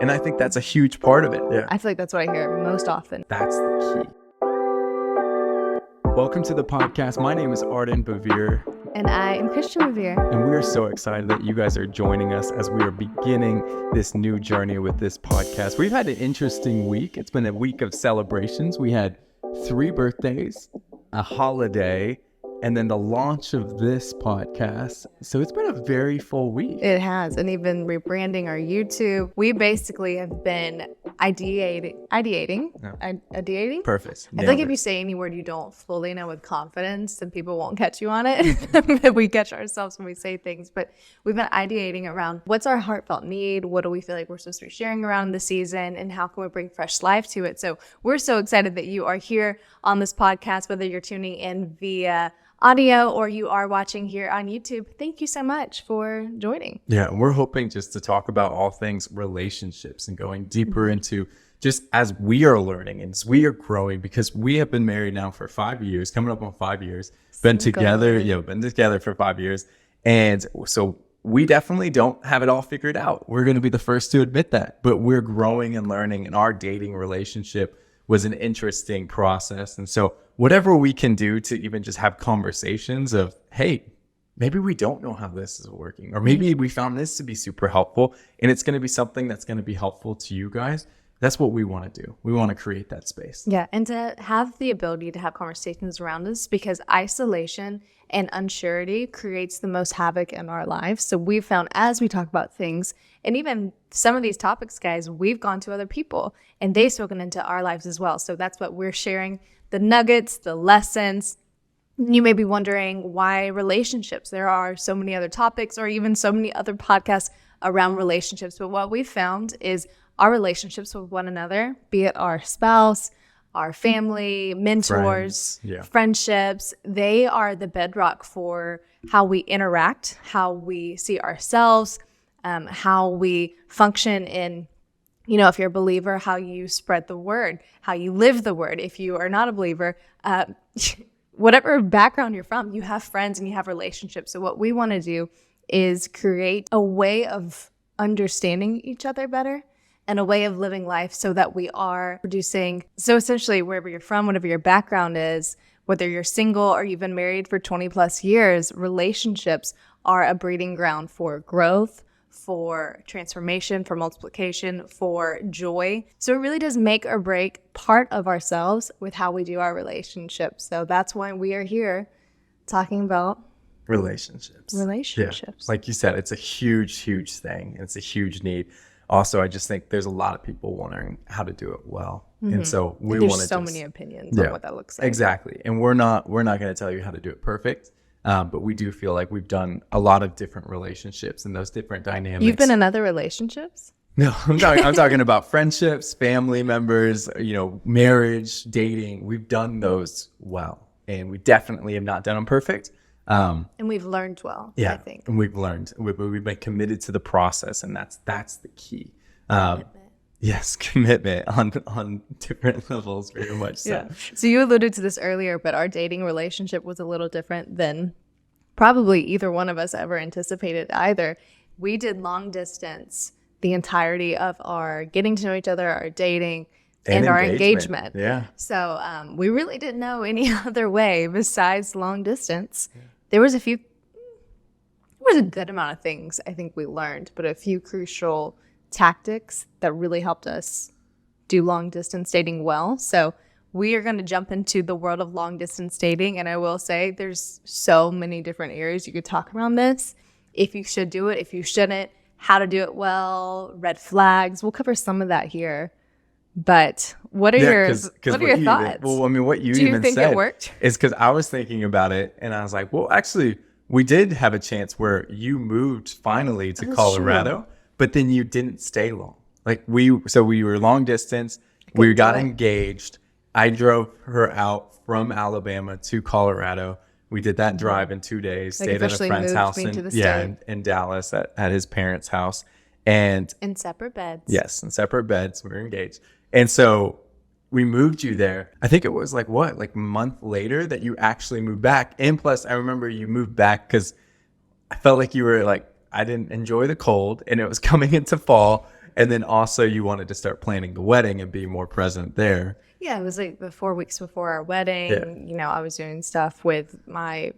And I think that's a huge part of it. Yeah. I feel like that's what I hear most often. That's the key. Welcome to the podcast. My name is Arden Bevere. And I am Christian Revere. And we are so excited that you guys are joining us as we are beginning this new journey with this podcast. We've had an interesting week. It's been a week of celebrations. We had 3 birthdays, a holiday, and then the launch of this podcast. So it's been a very full week. It has. And even rebranding our YouTube. We basically have been ideating. Perfect. I feel like if you say any word you don't fully know with confidence, then people won't catch you on it. We catch ourselves when we say things. But we've been ideating around what's our heartfelt need? What do we feel like we're supposed to be sharing around the season? And how can we bring fresh life to it? So we're so excited that you are here on this podcast, whether you're tuning in via audio or you are watching here on YouTube. Thank you so much for joining. Yeah, and we're hoping just to talk about all things relationships and going deeper into just as we are learning and as we are growing, because we have been married now for 5 years, coming up on 5 years, been together for 5 years. And so we definitely don't have it all figured out. We're going to be the first to admit that, but we're growing and learning, and our dating relationship was an interesting process. And so whatever we can do to even just have conversations of, hey, maybe we don't know how this is working, or maybe we found this to be super helpful and it's going to be something that's going to be helpful to you guys. That's what we want to do. We want to create that space. Yeah, and to have the ability to have conversations around us, because isolation and unsurety creates the most havoc in our lives. So we've found as we talk about things, and even some of these topics, guys, we've gone to other people and they've spoken into our lives as well. So that's what we're sharing, the nuggets, the lessons. You may be wondering why relationships. There are so many other topics or even so many other podcasts around relationships. But what we found is our relationships with one another, be it our spouse, our family, mentors, friendships, they are the bedrock for how we interact, how we see ourselves, how we function in, if you're a believer, how you spread the word, how you live the word. If you are not a believer, whatever background you're from, you have friends and you have relationships. So what we want to do is create a way of understanding each other better and a way of living life so that we are producing. So essentially, wherever you're from, whatever your background is, whether you're single or you've been married for 20 plus years, relationships are a breeding ground for growth, for transformation, for multiplication, for joy. So it really does make or break part of ourselves with how we do our relationships. So that's why we are here talking about relationships. Yeah. Like you said, it's a huge, huge thing. It's a huge need. Also, I just think there's a lot of people wondering how to do it well. And so we want to There's so many opinions on what that looks like. Exactly. And we're not going to tell you how to do it perfect. But we do feel like we've done a lot of different relationships and those different dynamics. You've been in other relationships? No, I'm talking about friendships, family members, marriage, dating. We've done those well. And we definitely have not done them perfect. And we've learned well, I think. And we've learned. We've been committed to the process, and that's the key. Yes, commitment on different levels, very much so. Yeah. So you alluded to this earlier, but our dating relationship was a little different than probably either one of us ever anticipated either. We did long distance the entirety of our getting to know each other, our dating, and our engagement. Yeah. So we really didn't know any other way besides long distance. Yeah. There was a good amount of things I think we learned, but a few crucial tactics that really helped us do long distance dating well. So we are going to jump into the world of long distance dating. And I will say there's so many different areas you could talk around this. If you should do it, if you shouldn't, how to do it well, red flags. We'll cover some of that here. But what are your thoughts? What you do you even think said it worked? Is because I was thinking about it and I was like, well, actually, we did have a chance where you moved finally to Colorado, true. But then you didn't stay long. Like we were long distance. We got engaged. I drove her out from Alabama to Colorado. We did that drive in 2 days. Stayed at a friend's house in Dallas at his parents' house. And in separate beds. Yes, in separate beds. We were engaged. And so we moved you there. I think it was like a month later that you actually moved back. And plus, I remember you moved back because I felt like you were like, I didn't enjoy the cold and it was coming into fall. And then also you wanted to start planning the wedding and be more present there. Yeah, it was like the 4 weeks before our wedding. Yeah. You know, I was doing stuff with my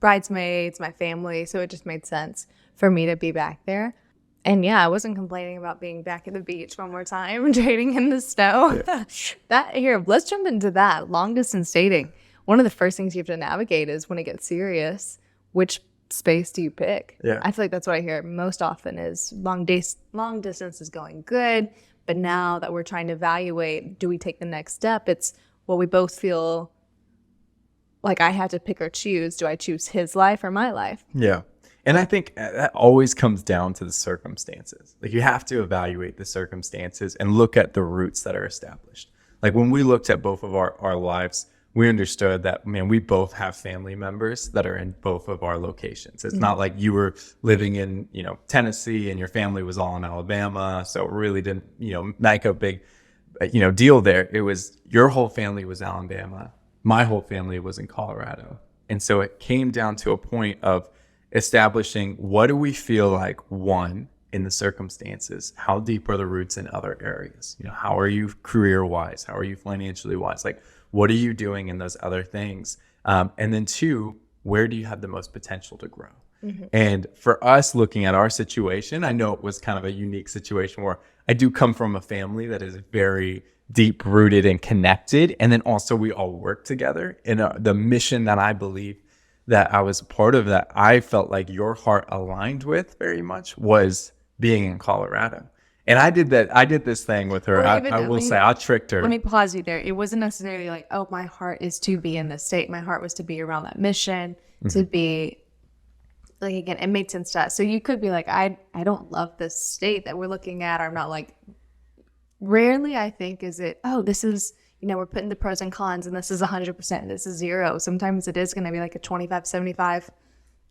bridesmaids, my family. So it just made sense for me to be back there. And yeah, I wasn't complaining about being back at the beach one more time, trading in the snow. Yeah. Let's jump into that. Long distance dating. One of the first things you have to navigate is when it gets serious, which space do you pick? Yeah. I feel like that's what I hear most often is long distance is going good. But now that we're trying to evaluate, do we take the next step? It's, well, we both feel like I had to pick or choose. Do I choose his life or my life? Yeah. And I think that always comes down to the circumstances. Like you have to evaluate the circumstances and look at the roots that are established. Like when we looked at both of our lives, we understood that, man, we both have family members that are in both of our locations. It's not like you were living in, Tennessee and your family was all in Alabama. So it really didn't, make a big, deal there. It was your whole family was Alabama. My whole family was in Colorado. And so it came down to a point of establishing what do we feel like, one, in the circumstances, how deep are the roots in other areas? How are you career wise? How are you financially wise? Like, what are you doing in those other things? And then two, where do you have the most potential to grow? Mm-hmm. And for us looking at our situation, I know it was kind of a unique situation where I do come from a family that is very deep rooted and connected. And then also we all work together. And the mission that I believe that I was a part of, that I felt like your heart aligned with very much, was being in Colorado. And I did this thing with her. I will say I tricked her. Let me pause you there. It wasn't necessarily like, oh, my heart is to be in this state. My heart was to be around that mission, to be like, again, it made sense to us. So you could be like, I don't love this state that we're looking at. Or I'm not like, rarely I think is it, oh, this is, we're putting the pros and cons and this is 100%. This is 0. Sometimes it is going to be like a 25, 75,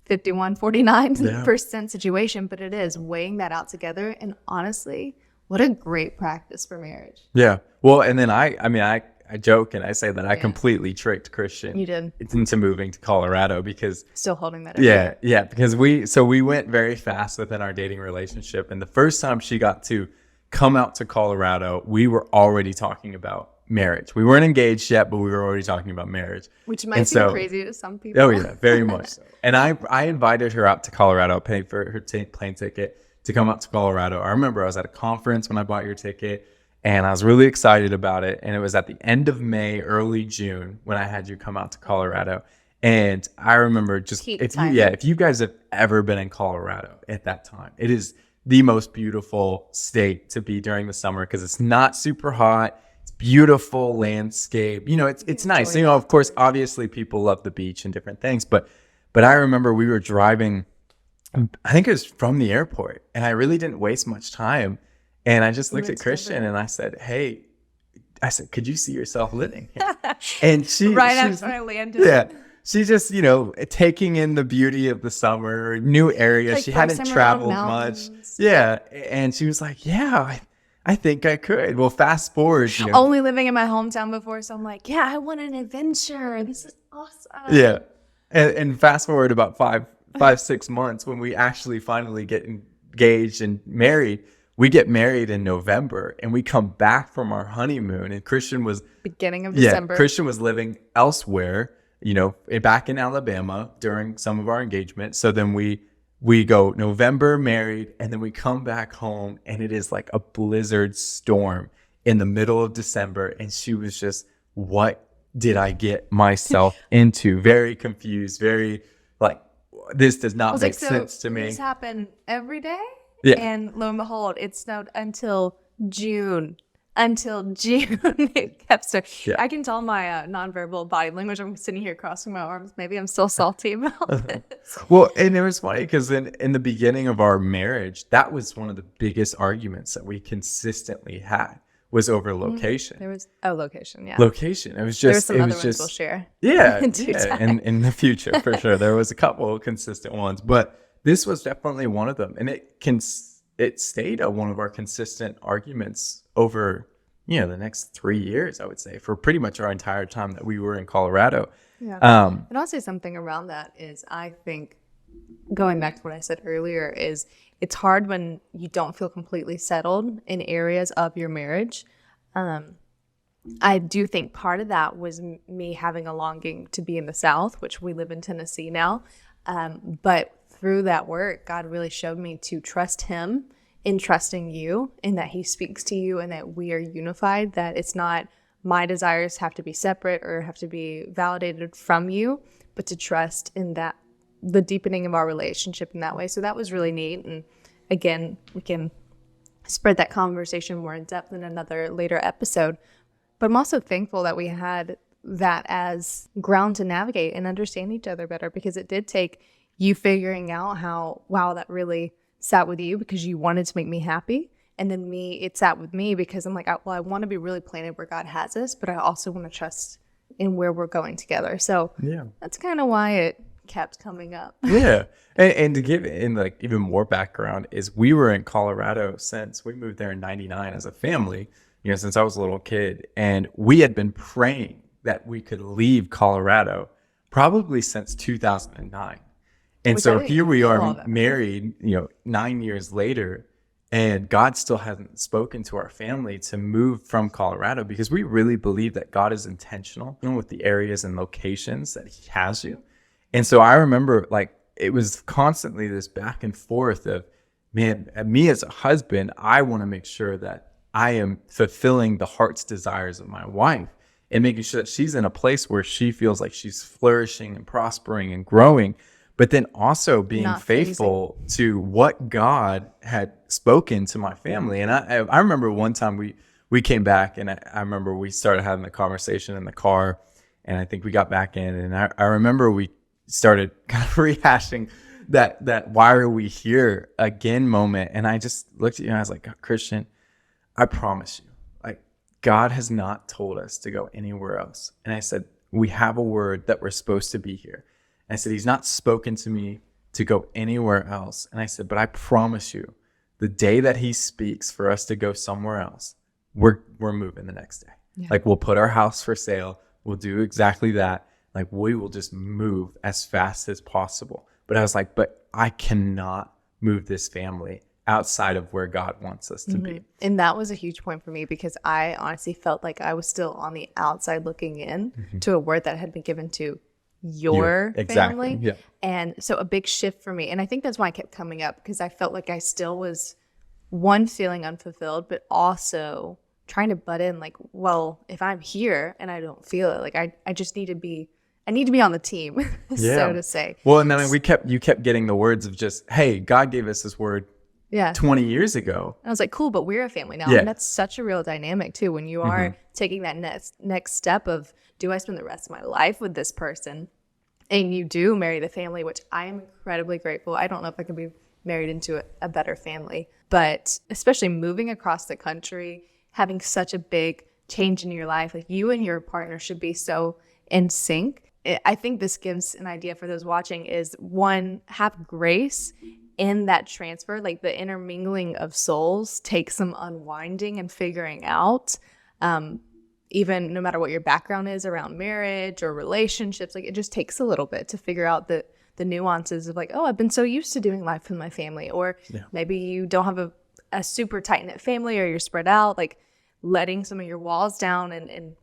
51, 49% situation, but it is weighing that out together. And honestly, what a great practice for marriage. Yeah. Well, and then I joke and I say that I completely tricked Christian. You did. Into moving to Colorado because still holding that. Yeah. Because we went very fast within our dating relationship. And the first time she got to come out to Colorado, we were already talking about marriage. We weren't engaged yet, but we were already talking about marriage. Which might seem crazy to some people. Oh, yeah, very much so. And I invited her out to Colorado, paid for her plane ticket to come out to Colorado. I remember I was at a conference when I bought your ticket, and I was really excited about it. And it was at the end of May, early June, when I had you come out to Colorado. And I remember if you guys have ever been in Colorado at that time, it is the most beautiful state to be during the summer because it's not super hot. Beautiful landscape, it's nice. Of course, obviously people love the beach and different things, but I remember we were driving, I think it was from the airport, and I really didn't waste much time. And I just looked at Christian and I said, could you see yourself living here? And she after I landed. Yeah. She just, taking in the beauty of the summer, new areas. Like she hadn't traveled much. Yeah. And she was like, yeah, I think I could. Well, fast forward. Only living in my hometown before, so I'm like, yeah, I want an adventure. This is awesome. Yeah. And fast forward about 5-6 months when we actually finally get engaged and married. We get married in November and we come back from our honeymoon, and Christian was beginning of December. Christian was living elsewhere, back in Alabama during some of our engagement. So then we go November married, and then we come back home, and it is like a blizzard storm in the middle of December. And she was just, what did I get myself into? Very confused, very like, this does not make sense to me. This happened every day? Yeah. And lo and behold, it snowed until June. It kept so. Yeah. I can tell my nonverbal body language. I'm sitting here crossing my arms. Maybe I'm still salty about this. Well, and it was funny because in the beginning of our marriage, that was one of the biggest arguments that we consistently had was over location. There was location. Yeah, location. It was just. There was some other ones we'll share. Yeah, in the future for sure. There was a couple of consistent ones, but this was definitely one of them, and it stayed one of our consistent arguments over, the next 3 years, I would say, for pretty much our entire time that we were in Colorado. Yeah. And I'll say something around that is, I think, going back to what I said earlier, is it's hard when you don't feel completely settled in areas of your marriage. I do think part of that was me having a longing to be in the South, which we live in Tennessee now. But through that work, God really showed me to trust him in trusting you, and that he speaks to you, and that we are unified, that it's not my desires have to be separate or have to be validated from you, but to trust in that, the deepening of our relationship in that way. So that was really neat. And again, we can spread that conversation more in depth in another later episode. But I'm also thankful that we had that as ground to navigate and understand each other better, because it did take you figuring out how, wow, that really sat with you because you wanted to make me happy. And then me, it sat with me because I'm like, well, I want to be really planted where God has us, but I also want to trust in where we're going together. So that's kind of why it kept coming up. Yeah. And to give in like even more background is we were in Colorado since we moved there in 99 as a family, you know, since I was a little kid. And we had been praying that we could leave Colorado probably since 2009. And Which so here we are married, you know, 9 years later, and God still hasn't spoken to our family to move from Colorado, because we really believe that God is intentional with the areas and locations that he has you. And so I remember like it was constantly this back and forth of, man, me as a husband, I want to make sure that I am fulfilling the heart's desires of my wife and making sure that she's in a place where she feels like she's flourishing and prospering and growing, but then also being Not faithful to what God had spoken to my family. And I remember one time we came back, and I remember we started having the conversation in the car, and I think we got back in, and I remember we started kind of rehashing that why are we here again moment. And I just looked at you and I was like, Christian, I promise you, like, God has not told us to go anywhere else. And I said, we have a word that we're supposed to be here. And I said, he's not spoken to me to go anywhere else. And I said, but I promise you, the day that he speaks for us to go somewhere else, we're moving the next day. Yeah. Like, we'll put our house for sale. We'll do exactly that. Like, we will just move as fast as possible. But I was like, but I cannot move this family outside of where God wants us to be. And that was a huge point for me, because I honestly felt like I was still on the outside looking in to a word that had been given to your family. Yeah. And so a big shift for me. And I think that's why I kept coming up, because I felt like I still was, one, feeling unfulfilled, but also trying to butt in like, well, if I'm here and I don't feel it, like I just need to be, I need to be on the team, so to say. Well, and then you kept getting the words of just, hey, God gave us this word 20 years ago. I was like, cool, but we're a family now. Yeah. And that's such a real dynamic too, when you are taking that next step of, do I spend the rest of my life with this person? And you do marry the family, which I am incredibly grateful. I don't know if I could be married into a better family, but especially moving across the country, having such a big change in your life, like you and your partner should be so in sync. I think this gives an idea for those watching is, one, have grace in that transfer, like the intermingling of souls takes some unwinding and figuring out. Even no matter what your background is around marriage or relationships, like it just takes a little bit to figure out the nuances of like, oh, I've been so used to doing life with my family, or maybe you don't have a super tight-knit family, or you're spread out, like letting some of your walls down and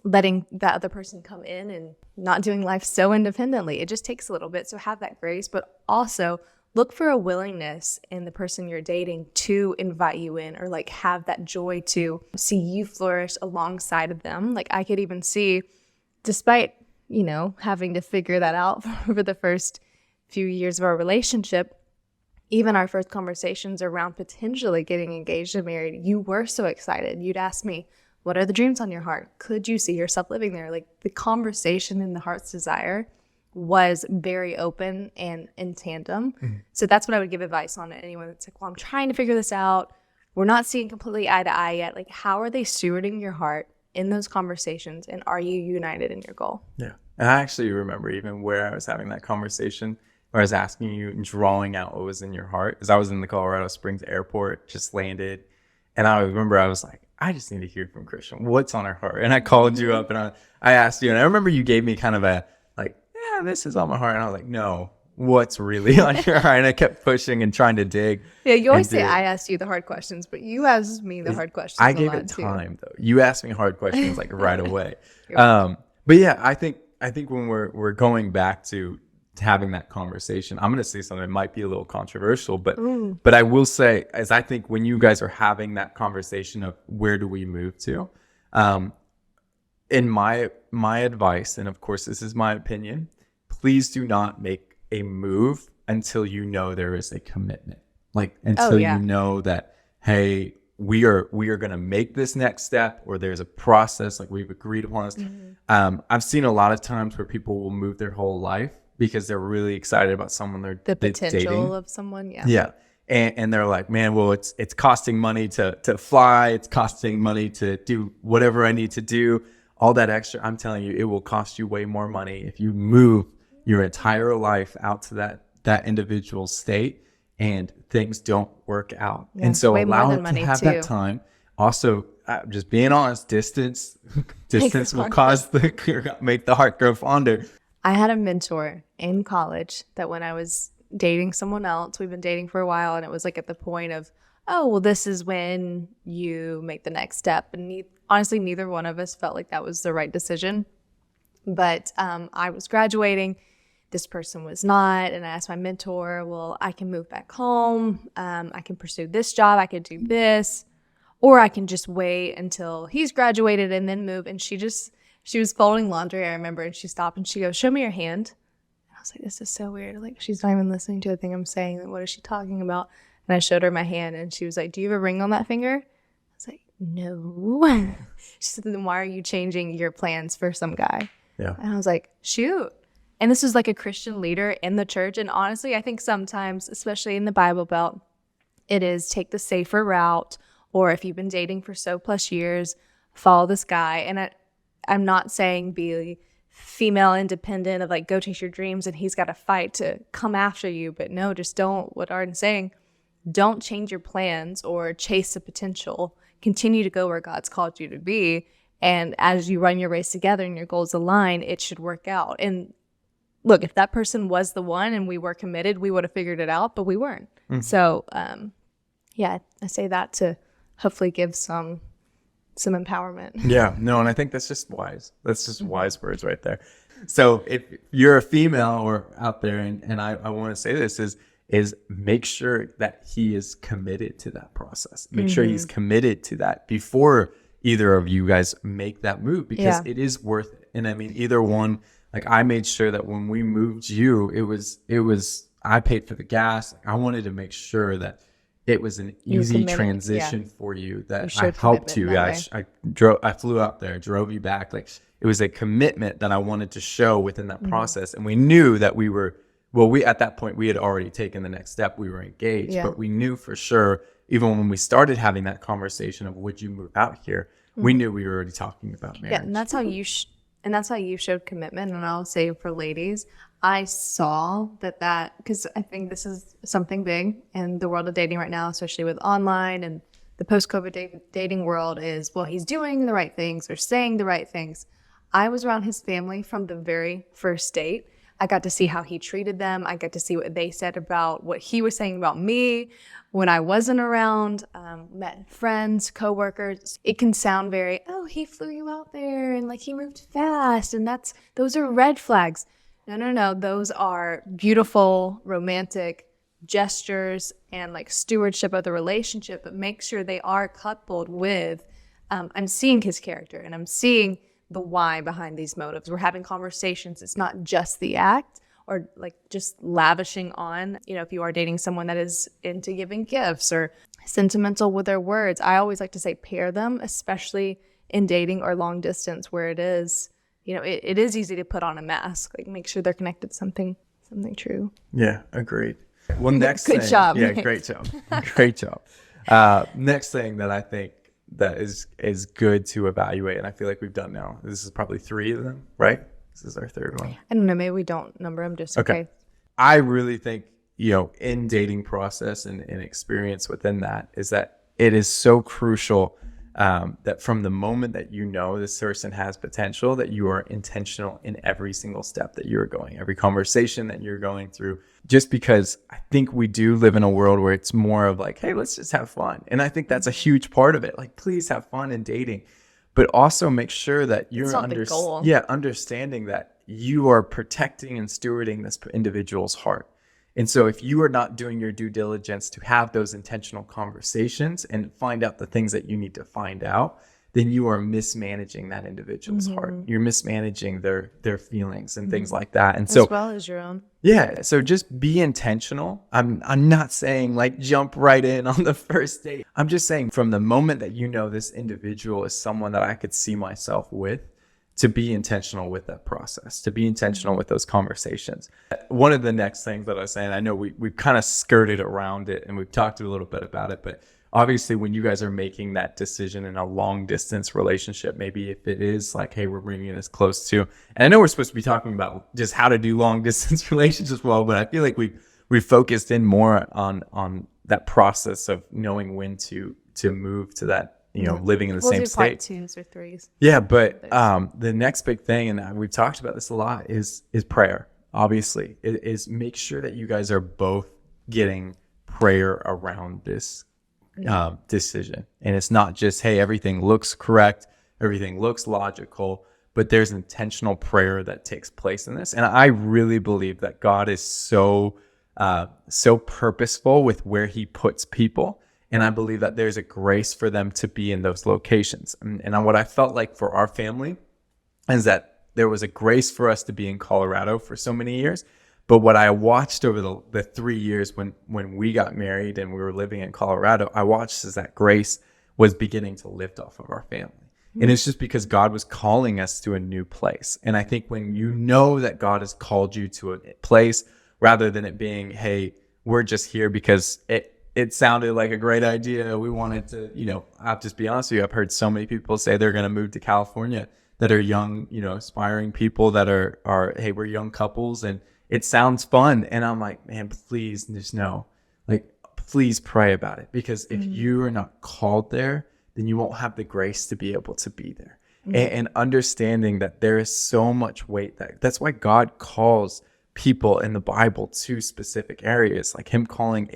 letting that other person come in and not doing life so independently. It just takes a little bit. So have that grace, but also look for a willingness in the person you're dating to invite you in, or like have that joy to see you flourish alongside of them. Like I could even see, despite, you know, having to figure that out for the first few years of our relationship, even our first conversations around potentially getting engaged and married, you were so excited. You'd ask me, what are the dreams on your heart? Could you see yourself living there? Like the conversation in the heart's desire was very open and in tandem. So that's what I would give advice on to anyone that's like, well, I'm trying to figure this out. We're not seeing completely eye to eye yet. Like, how are they stewarding your heart in those conversations? And are you united in your goal? Yeah. And I actually remember even where I was having that conversation, where I was asking you and drawing out what was in your heart. As I was in the Colorado Springs airport, just landed. And I remember I was like, I just need to hear from Christian. What's on her heart? And I called you up and I asked you. And I remember you gave me kind of a, like, yeah, this is on my heart. And I was like, no, what's really on your heart. And I kept pushing and trying to dig. Yeah, you always and say dig. I asked you the hard questions, but you asked me the hard questions. I a gave lot it too. time though. You asked me hard questions like right away. You're welcome. But yeah, I think when we're going back to having that conversation, I'm going to say something that might be a little controversial, but I will say, as I think when you guys are having that conversation of where do we move to, in my advice, and of course this is my opinion, please do not make a move until you know there is a commitment. Like until you know that, hey, we are going to make this next step, or there's a process like we've agreed upon this. I've seen a lot of times where people will move their whole life because they're really excited about someone they're Potential dating. of someone. Yeah. And they're like, man, well, it's costing money to fly. It's costing money to do whatever I need to do. All that extra. I'm telling you, it will cost you way more money if you move your entire life out to that individual state and things don't work out. Yeah, and so way more allow than it money to have too. that time. Also, just being honest, distance will make the heart grow fonder. I had a mentor in college that when I was dating someone else, we've been dating for a while, and it was like at the point of, oh, well, this is when you make the next step. And honestly, neither one of us felt like that was the right decision. But I was graduating. This person was not. And I asked my mentor, well, I can move back home. I can pursue this job. I could do this. Or I can just wait until he's graduated and then move. And she was folding laundry, I remember, and she stopped and she goes, show me your hand. And I was like, this is so weird. Like, she's not even listening to a thing I'm saying. Like, what is she talking about? And I showed her my hand and she was like, do you have a ring on that finger? I was like, no. She said, then why are you changing your plans for some guy? Yeah. And I was like, shoot. And this was like a Christian leader in the church. And honestly, I think sometimes, especially in the Bible Belt, it is take the safer route. Or if you've been dating for so plus years, follow this guy. And I'm not saying be female independent of like go chase your dreams and he's got to fight to come after you. But no, just don't, what Arden's saying, don't change your plans or chase the potential. Continue to go where God's called you to be. And as you run your race together and your goals align, it should work out. And look, if that person was the one and we were committed, we would have figured it out, but we weren't. So, yeah, I say that to hopefully give some empowerment. Yeah, no, and I think that's just wise. That's just wise words right there. So if you're a female or out there, and I want to say this is make sure that he is committed to that process. Make sure he's committed to that before either of you guys make that move, because it is worth it. And I mean, either one, like I made sure that when we moved you, it was I paid for the gas. I wanted to make sure that it was an easy transition for you, that I helped you. I flew out there, drove you back. Like it was a commitment that I wanted to show within that process. And we knew that we at that point, we had already taken the next step. We were engaged, but we knew for sure, even when we started having that conversation of would you move out here, we knew we were already talking about marriage. Yeah, and that's how you showed commitment. And I'll say for ladies, I saw that because I think this is something big in the world of dating right now, especially with online and the post-COVID dating world is, well, he's doing the right things or saying the right things. I was around his family from the very first date. I got to see how he treated them. I got to see what they said about what he was saying about me when I wasn't around, met friends, coworkers. It can sound very, oh, he flew you out there and like he moved fast. And those are red flags. No. Those are beautiful, romantic gestures and like stewardship of the relationship, but make sure they are coupled with, I'm seeing his character and I'm seeing the why behind these motives. We're having conversations. It's not just the act or like just lavishing on, if you are dating someone that is into giving gifts or sentimental with their words. I always like to say pair them, especially in dating or long distance where it is, it is easy to put on a mask. Like make sure they're connected to something true. Yeah, agreed. Well, next Good thing, job. Yeah, great job. Great job. Next thing that I think that is good to evaluate, and I feel like we've done now. This is probably 3 of them, right? This is our 3rd one. I don't know. Maybe we don't number them. Just okay. I really think, in dating process and experience within that is that it is so crucial that from the moment that you know this person has potential, that you are intentional in every single step that you're going, every conversation that you're going through. Just because I think we do live in a world where it's more of like, hey, let's just have fun. And I think that's a huge part of it. Like, please have fun in dating, but also make sure that you're understanding that you are protecting and stewarding this individual's heart. And so if you are not doing your due diligence to have those intentional conversations and find out the things that you need to find out, then you are mismanaging that individual's heart. You're mismanaging their feelings and things like that. And so, as well as your own. Yeah. So just be intentional. I'm not saying like jump right in on the first date. I'm just saying from the moment that you know this individual is someone that I could see myself with, to be intentional with that process, to be intentional with those conversations. One of the next things that I was saying, I know we've kind of skirted around it and we've talked a little bit about it, but obviously when you guys are making that decision in a long distance relationship, maybe if it is like, hey, we're bringing this close to, and I know we're supposed to be talking about just how to do long distance relationships as well, but I feel like we've focused in more on that process of knowing when to move to that, living in the same state. Part 2s or 3s. Yeah, but the next big thing, and we've talked about this a lot, is prayer. Obviously, it is make sure that you guys are both getting prayer around this decision, and it's not just, hey, everything looks correct, everything looks logical, but there's intentional prayer that takes place in this. And I really believe that God is so purposeful with where He puts people. And I believe that there's a grace for them to be in those locations. And what I felt like for our family is that there was a grace for us to be in Colorado for so many years. But what I watched over the 3 years when we got married and we were living in Colorado, I watched as that grace was beginning to lift off of our family. And it's just because God was calling us to a new place. And I think when you know that God has called you to a place, rather than it being, hey, we're just here because it sounded like a great idea. We wanted to, I'll just be honest with you. I've heard so many people say they're going to move to California that are young, aspiring people that are, hey, we're young couples and it sounds fun. And I'm like, man, please just know, please pray about it. Because if you are not called there, then you won't have the grace to be able to be there. And understanding that there is so much weight that's why God calls people in the Bible to specific areas, like Him calling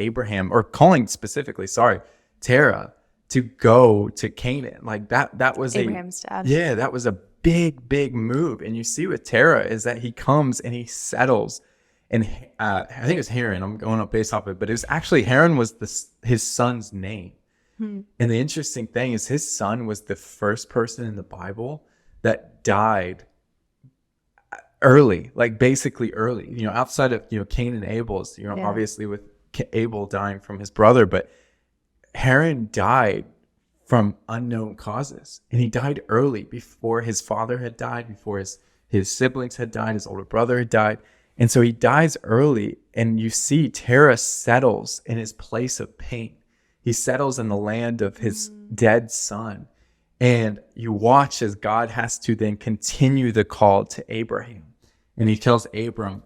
Tara to go to Canaan. Like that was Abraham's dad. Yeah, that was a big move. And you see with Tara is that he comes and he settles. And I think it was Haran. I'm going up based off of it, but it was actually Haran was his son's name. And the interesting thing is his son was the first person in the Bible that died early, basically early, outside of, Cain and Abel's, obviously with Abel dying from his brother, but Haran died from unknown causes. And he died early, before his father had died, before his siblings had died, his older brother had died. And so he dies early, and you see Terah settles in his place of pain. He settles in the land of his dead son. And you watch as God has to then continue the call to Abraham. And He tells Abram,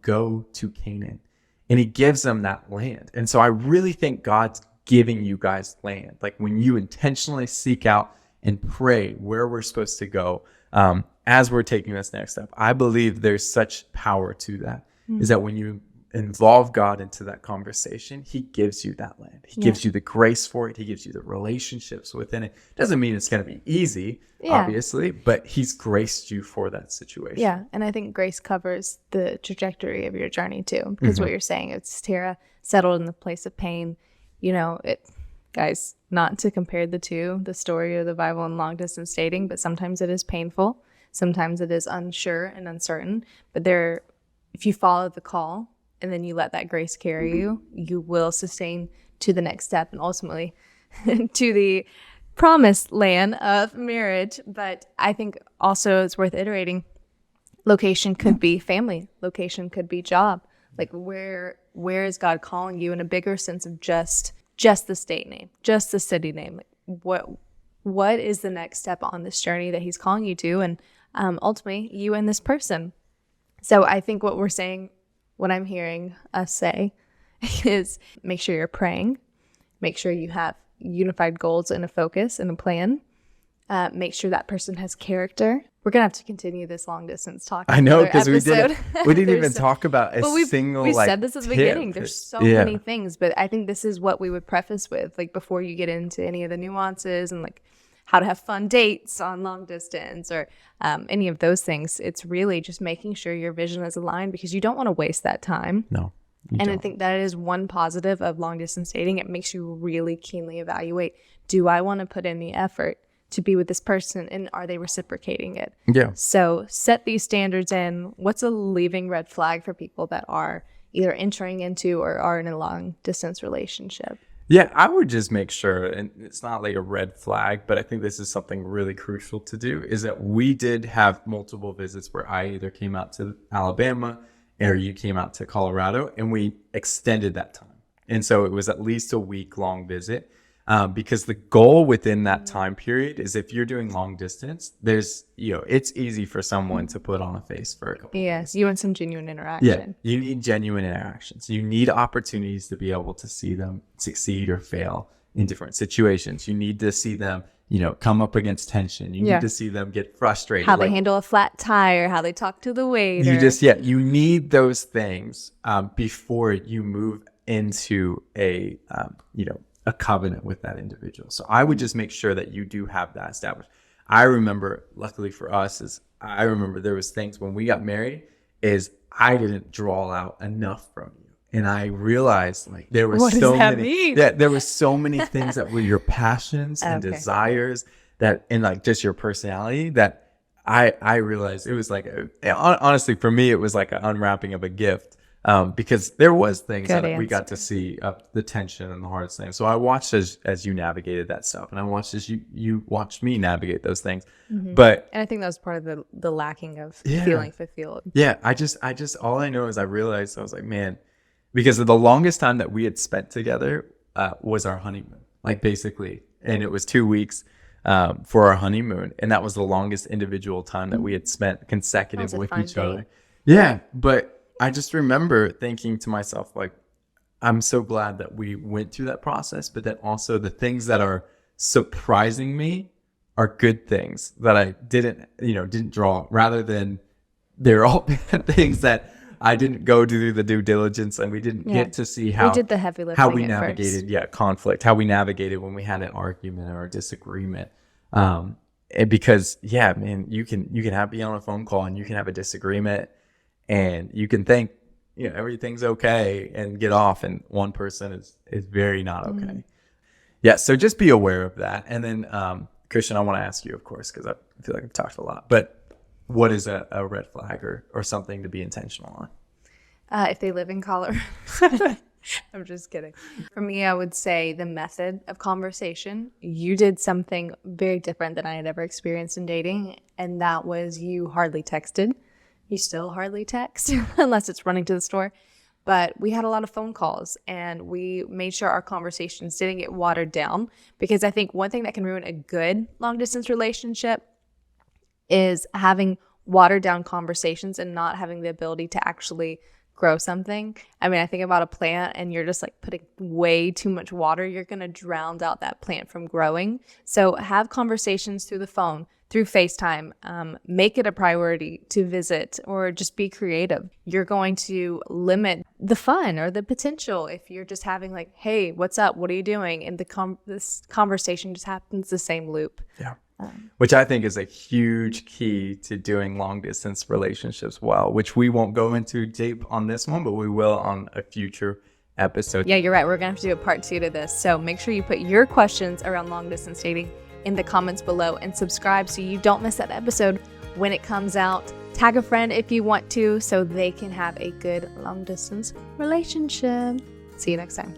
go to Canaan. And He gives them that land. And so I really think God's giving you guys land. Like when you intentionally seek out and pray where we're supposed to go, as we're taking this next step, I believe there's such power to that. Is that when you involve God into that conversation, He gives you that land. He gives you the grace for it. He gives you the relationships within it. Doesn't mean it's going to be easy, obviously, but He's graced you for that situation. Yeah, and I think grace covers the trajectory of your journey too, because what you're saying, it's Tara settled in the place of pain. Guys, not to compare the two, the story of the Bible and long distance dating, but sometimes it is painful. Sometimes it is unsure and uncertain, but if you follow the call, and then you let that grace carry you, you will sustain to the next step and ultimately to the promised land of marriage. But I think also it's worth iterating. Location could be family. Location could be job. Like where is God calling you in a bigger sense of just the state name, just the city name? Like what is the next step on this journey that He's calling you to? And ultimately, you and this person. So I think what I'm hearing us say is make sure you're praying, make sure you have unified goals and a focus and a plan. Make sure that person has character. We're going to have to continue this long distance talk. I know, because we didn't even talk about single we like said this at the tip. beginning. There's so many things, but I think this is what we would preface with, like before you get into any of the nuances and like how to have fun dates on long distance or any of those things. It's really just making sure your vision is aligned, because you don't want to waste that time. No. I think that is one positive of long distance dating. It makes you really keenly evaluate, do I want to put in the effort to be with this person, and are they reciprocating it? Yeah. So set these standards in. What's a leaving red flag for people that are either entering into or are in a long distance relationship? Yeah, I would just make sure, and it's not like a red flag, but I think this is something really crucial to do, is that we did have multiple visits where I either came out to Alabama or you came out to Colorado, and we extended that time. And so it was at least a week-long visit. Because the goal within that time period is, if you're doing long distance, there's, it's easy for someone to put on a face for a couple. Yes, you want some genuine interaction. Yeah, you need genuine interactions. You need opportunities to be able to see them succeed or fail in different situations. You need to see them, come up against tension. You need to see them get frustrated. How they handle a flat tire, how they talk to the waiter. You need those things before you move into a covenant with that individual. So I would just make sure that you do have that established. I remember, luckily for us, there was things when we got married is I didn't draw out enough from you. And I realized like there were there were so many things that were your passions and desires and like just your personality that I realized it was like, honestly, for me, it was like an unwrapping of a gift. Because there was things we got to see the tension and the hardest things. So I watched as you navigated that stuff, and I watched as you watched me navigate those things. And I think that was part of the lacking of feeling fulfilled. Yeah, I just all I know is I realized, I was like, man, because the longest time that we had spent together was our honeymoon, like basically, and it was 2 weeks for our honeymoon, and that was the longest individual time that we had spent consecutive with each other. Yeah, but I just remember thinking to myself, like, I'm so glad that we went through that process, but then also the things that are surprising me are good things that I didn't draw, rather than they're all bad things that I didn't go do the due diligence, and we didn't get to see how we did the heavy lifting, how we navigated conflict, how we navigated when we had an argument or a disagreement. Because man, you can be on a phone call and you can have a disagreement, and you can think, everything's okay and get off, and one person is very not okay. Yeah, so just be aware of that. And then, Christian, I want to ask you, of course, because I feel like I've talked a lot, but what is a red flag or something to be intentional on? If they live in Colorado. I'm just kidding. For me, I would say the method of conversation. You did something very different than I had ever experienced in dating, and that was you hardly texted. You still hardly text unless it's running to the store. But we had a lot of phone calls, and we made sure our conversations didn't get watered down, because I think one thing that can ruin a good long distance relationship is having watered down conversations and not having the ability to actually grow something. I mean, I think about a plant, and you're just like putting way too much water. You're going to drown out that plant from growing. So have conversations through the phone, through FaceTime. Make it a priority to visit, or just be creative. You're going to limit the fun or the potential if you're just having like, hey, what's up? What are you doing? And this conversation just happens the same loop. Yeah. Which I think is a huge key to doing long distance relationships well, which we won't go into deep on this one, but we will on a future episode. Yeah, you're right. We're going to have to do a part 2 to this. So make sure you put your questions around long distance dating in the comments below, and subscribe so you don't miss that episode when it comes out. Tag a friend if you want to, so they can have a good long distance relationship. See you next time.